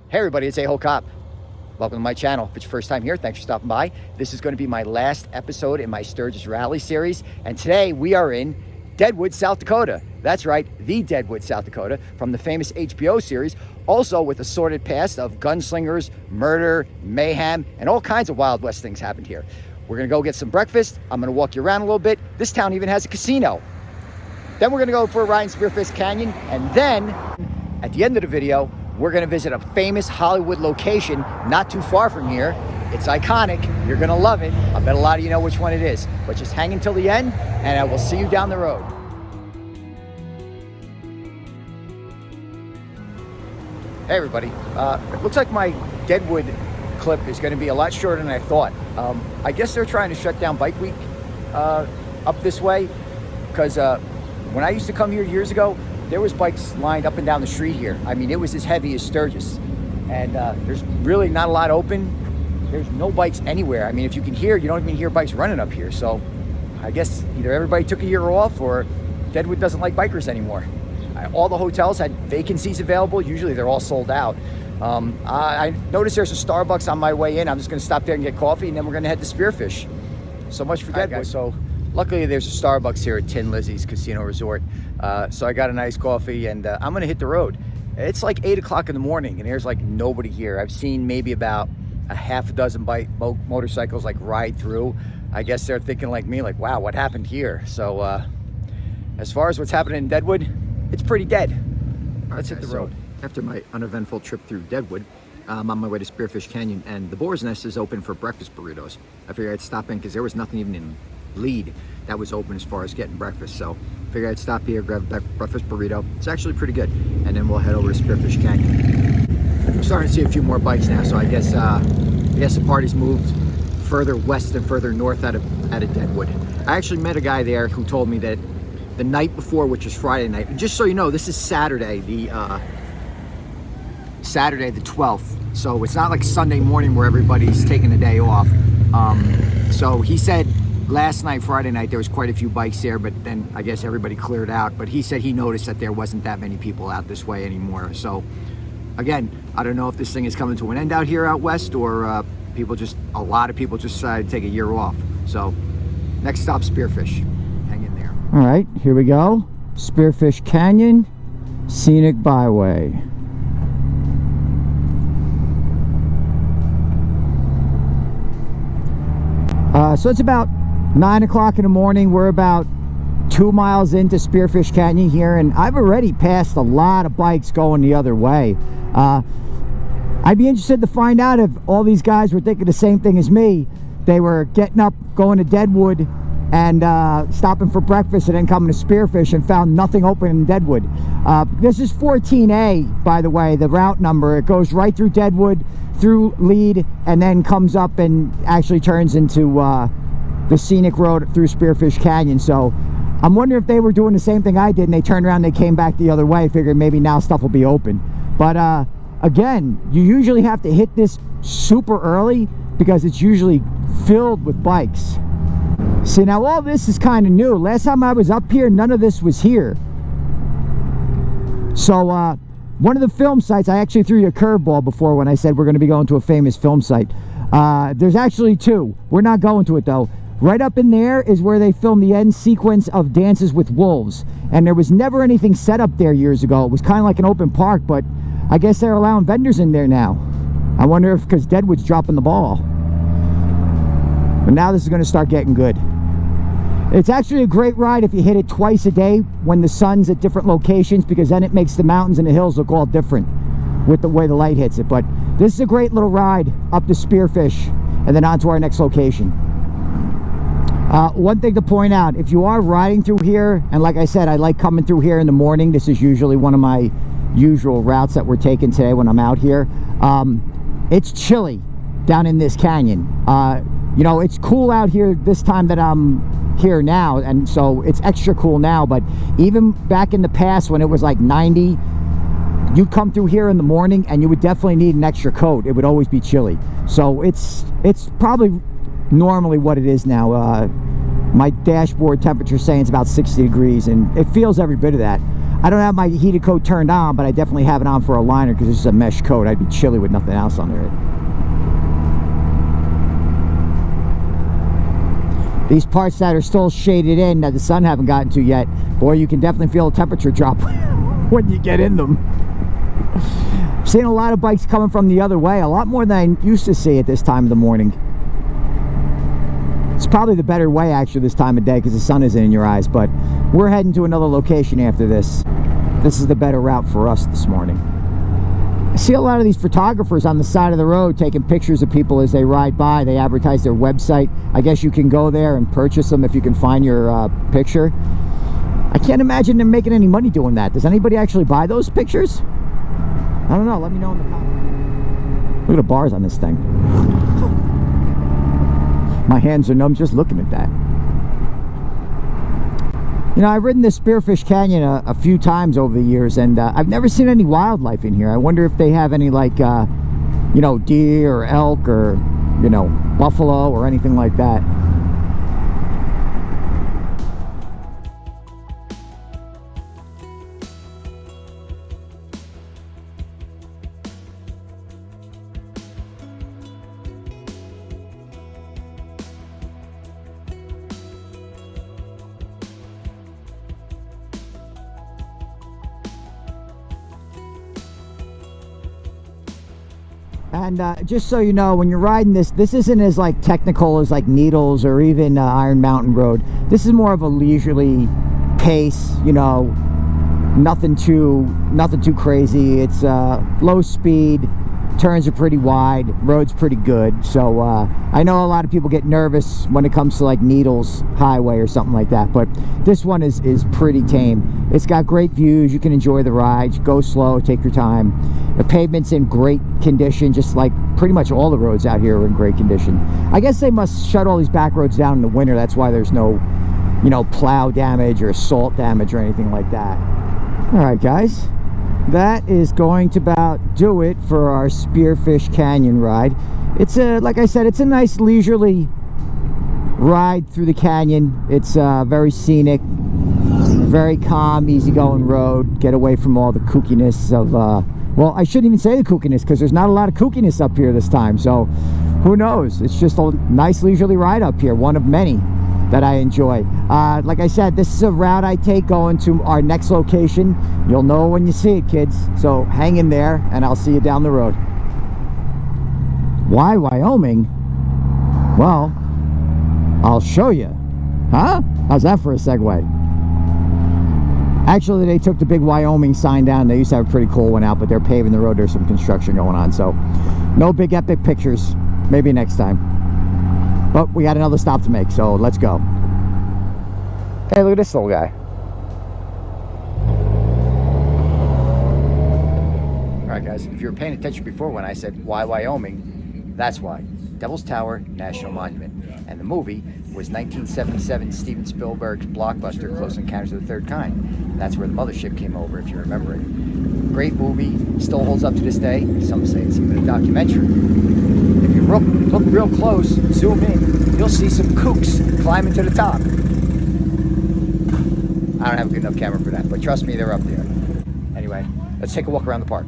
Hey everybody, it's A-Hole Cop. Welcome to my channel. If it's your first time here, thanks for stopping by. This is going to be my last episode in my Sturgis Rally series, and today we are in Deadwood, South Dakota. That's right, the Deadwood, South Dakota, from the famous HBO series, also with a sordid past of gunslingers, murder, mayhem, and all kinds of Wild West things happened here. We're going to go get some breakfast. I'm going to walk you around a little bit. This town even has a casino. Then we're going to go for a ride in Spearfish Canyon, and then at the end of the video, we're going to visit a famous Hollywood location not too far from here. It's iconic. You're going to love it. I bet a lot of you know which one it is. But just hang until the end, and I will see you down the road. Hey, everybody. It looks like my Deadwood clip is going to be a lot shorter than I thought. I guess they're trying to shut down Bike Week up this way, because when I used to come here years ago, there was bikes lined up and down the street here. I mean, it was as heavy as Sturgis. And there's really not a lot open. There's no bikes anywhere. I mean, if you can hear, you don't even hear bikes running up here. So I guess either everybody took a year off or Deadwood doesn't like bikers anymore. All the hotels had vacancies available. Usually they're all sold out. I noticed there's a Starbucks on my way in. I'm just gonna stop there and get coffee, and then we're gonna head to Spearfish. So much for Deadwood. So luckily there's a Starbucks here at Tin Lizzie's Casino Resort. So I got a nice coffee, and I'm gonna hit the road. It's like 8 o'clock in the morning, and there's like nobody here. I've seen maybe about a half a dozen motorcycles like ride through. I guess they're thinking like me, like, wow, what happened here? So as far as what's happening in Deadwood, it's pretty dead. Let's hit the road. After my uneventful trip through Deadwood, I'm on my way to Spearfish Canyon, and the Boar's Nest is open for breakfast burritos. I figured I'd stop in because there was nothing even in Lead that was open as far as getting breakfast. So I figured I'd stop here, grab a breakfast burrito. It's actually pretty good. And then we'll head over to Spearfish Canyon. I'm starting to see a few more bikes now, so I guess the party's moved further west and further north out of Deadwood. I actually met a guy there who told me that the night before, which was Friday night, and just so you know, this is Saturday, the 12th. So it's not like Sunday morning where everybody's taking a day off. So he said last night, Friday night, there was quite a few bikes there, but then I guess everybody cleared out. But he said he noticed that there wasn't that many people out this way anymore. So again, I don't know if this thing is coming to an end out here out west, or a lot of people just decided to take a year off. So next stop, Spearfish. Hang in there. All right, here we go. Spearfish Canyon, Scenic Byway. So it's about 9 o'clock in the morning. We're about 2 miles into Spearfish Canyon here, and I've already passed a lot of bikes going the other way. I'd be interested to find out if all these guys were thinking the same thing as me. They were getting up, going to Deadwood, and stopping for breakfast, and then coming to Spearfish and found nothing open in Deadwood. This is 14A, by the way, the route number. It goes right through Deadwood, through Lead, and then comes up and actually turns into the scenic road through Spearfish Canyon. So I'm wondering if they were doing the same thing I did, and they turned around and they came back the other way, figured maybe now stuff will be open. But again, you usually have to hit this super early because it's usually filled with bikes. See, now all this is kind of new. Last time I was up here, none of this was here. So one of the film sites, I actually threw you a curveball before when I said we're going to be going to a famous film site. There's actually two. We're not going to it though. Right up in there is where they filmed the end sequence of Dances with Wolves. And there was never anything set up there years ago. It was kind of like an open park, but I guess they're allowing vendors in there now. I wonder if because Deadwood's dropping the ball. But now this is going to start getting good. It's actually a great ride if you hit it twice a day when the sun's at different locations, because then it makes the mountains and the hills look all different with the way the light hits it. But this is a great little ride up to Spearfish and then on to our next location. One thing to point out, if you are riding through here, and like I said, I like coming through here in the morning. This is usually one of my usual routes that we're taking today when I'm out here. It's chilly down in this canyon. You know, it's cool out here this time that I'm here now, and so it's extra cool now, but even back in the past when it was like 90, you'd come through here in the morning and you would definitely need an extra coat. It would always be chilly. So it's probably normally what it is now. My dashboard temperature saying it's about 60 degrees, and it feels every bit of that. I don't have my heated coat turned on, but I definitely have it on for a liner because this is a mesh coat. I'd be chilly with nothing else under it. These parts that are still shaded in that the sun haven't gotten to yet, boy, you can definitely feel a temperature drop when you get in them. I'm seeing a lot of bikes coming from the other way, a lot more than I used to see at this time of the morning. It's probably the better way actually this time of day because the sun isn't in your eyes, but we're heading to another location after this. This is the better route for us this morning. I see a lot of these photographers on the side of the road taking pictures of people as they ride by. They advertise their website. I guess you can go there and purchase them if you can find your picture. I can't imagine them making any money doing that. Does anybody actually buy those pictures? I don't know. Let me know in the comments. Look at the bars on this thing. My hands are numb just looking at that. You know, I've ridden this Spearfish Canyon a few times over the years, and I've never seen any wildlife in here. I wonder if they have any, like, you know, deer or elk or, you know, buffalo or anything like that. And just so you know, when you're riding this, this isn't as like technical as like Needles or even Iron Mountain Road. This is more of a leisurely pace, you know, nothing too crazy. It's low speed, turns are pretty wide, road's pretty good. So I know a lot of people get nervous when it comes to like Needles Highway or something like that, but this one is pretty tame. It's got great views. You can enjoy the ride. Go slow, take your time. The pavement's in great condition, just like pretty much all the roads out here are in great condition. I guess they must shut all these back roads down in the winter. That's why there's no, you know, plow damage or salt damage or anything like that. All right, guys, that is going to about do it for our Spearfish Canyon ride. It's a, like I said, it's a nice leisurely ride through the canyon. It's very scenic, very calm, easygoing road. Get away from all the kookiness of well, I shouldn't even say the kookiness because there's not a lot of kookiness up here this time, so who knows. It's just a nice leisurely ride up here, one of many that I enjoy. Like I said, this is a route I take going to our next location. You'll know when you see it, kids, so hang in there and I'll see you down the road. Why Wyoming? Well, I'll show you. Huh? How's that for a segue? Actually, they took the big Wyoming sign down. They used to have a pretty cool one out, but they're paving the road. There's some construction going on, so no big epic pictures. Maybe next time. But we got another stop to make, so let's go. Hey, look at this little guy. All right, guys, if you were paying attention before when I said why Wyoming, that's why. Devil's Tower National Monument. And the movie was 1977 Steven Spielberg's blockbuster Close Encounters of the Third Kind. That's where the mothership came over, if you remember it. Great movie, still holds up to this day. Some say it's even a documentary. If you look real close, zoom in, you'll see some kooks climbing to the top. I don't have a good enough camera for that, but trust me, they're up there. Anyway, let's take a walk around the park.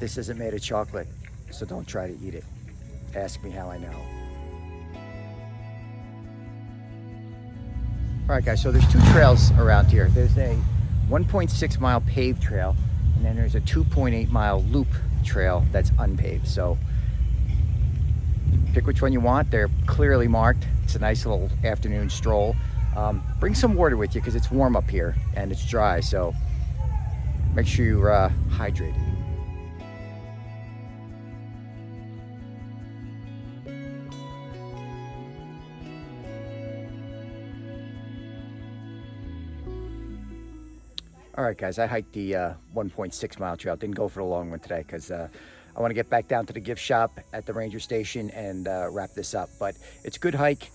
This isn't made of chocolate, so don't try to eat it. Ask me how I know. All right, guys, so there's two trails around here. There's a 1.6 mile paved trail, and then there's a 2.8 mile loop trail that's unpaved. So pick which one you want. They're clearly marked. It's a nice little afternoon stroll. Bring some water with you because it's warm up here and it's dry, so make sure you're hydrated. All right, guys, I hiked the 1.6 mile trail. Didn't go for the long one today because I want to get back down to the gift shop at the ranger station and wrap this up. But it's a good hike.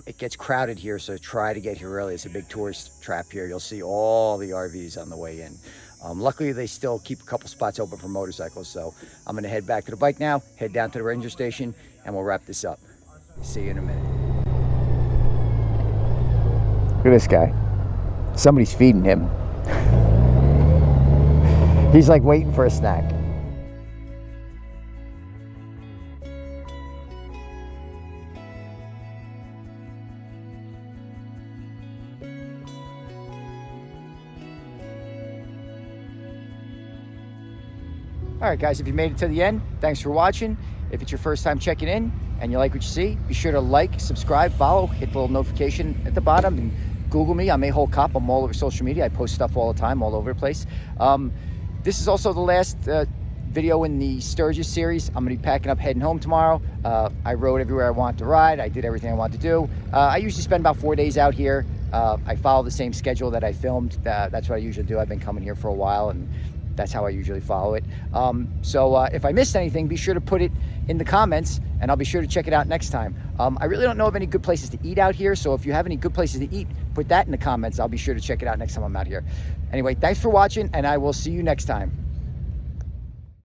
It gets crowded here, so try to get here early. It's a big tourist trap here. You'll see all the RVs on the way in. Luckily, they still keep a couple spots open for motorcycles, so I'm going to head back to the bike now, head down to the ranger station, and we'll wrap this up. See you in a minute. Look at this guy. Somebody's feeding him. He's like waiting for a snack. All right, guys, if you made it to the end, thanks for watching. If it's your first time checking in and you like what you see, be sure to like, subscribe, follow, hit the little notification at the bottom, and Google me. I'm A-Hole Cop. I'm all over social media. I post stuff all the time, all over the place. This is also the last video in the Sturgis series. I'm going to be packing up, heading home tomorrow. I rode everywhere I wanted to ride. I did everything I wanted to do. I usually spend about 4 days out here. I follow the same schedule that I filmed. That's what I usually do. I've been coming here for a while, and that's how I usually follow it. So if I missed anything, be sure to put it in the comments, and I'll be sure to check it out next time. I really don't know of any good places to eat out here, so if you have any good places to eat, put that in the comments. I'll be sure to check it out next time I'm out here. Anyway, thanks for watching, and I will see you next time.